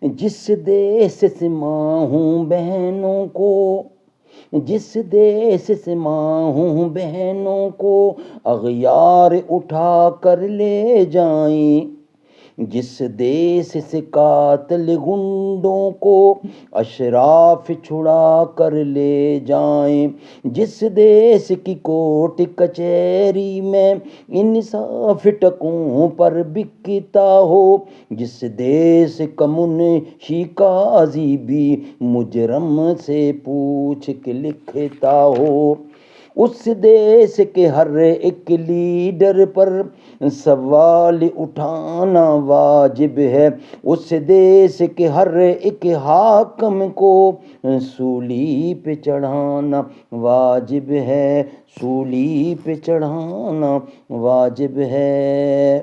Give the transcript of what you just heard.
جس دیس سے ماں ہوں بہنوں کو، جس دیس سے ماں ہوں بہنوں کو اغیار اٹھا کر لے جائیں، جس دیس سے قاتل گنڈوں کو اشراف چھڑا کر لے جائیں، جس دیس کی کورٹ کچہری میں انصاف ٹکوں پر بکتا ہو، جس دیس کا منشی قاضی بھی مجرم سے پوچھ کے لکھتا ہو، اس دیس کے ہر ایک لیڈر پر سوال اٹھانا واجب ہے، اس دیس کے ہر ایک حاکم کو سولی پہ چڑھانا واجب ہے، سولی پہ چڑھانا واجب ہے۔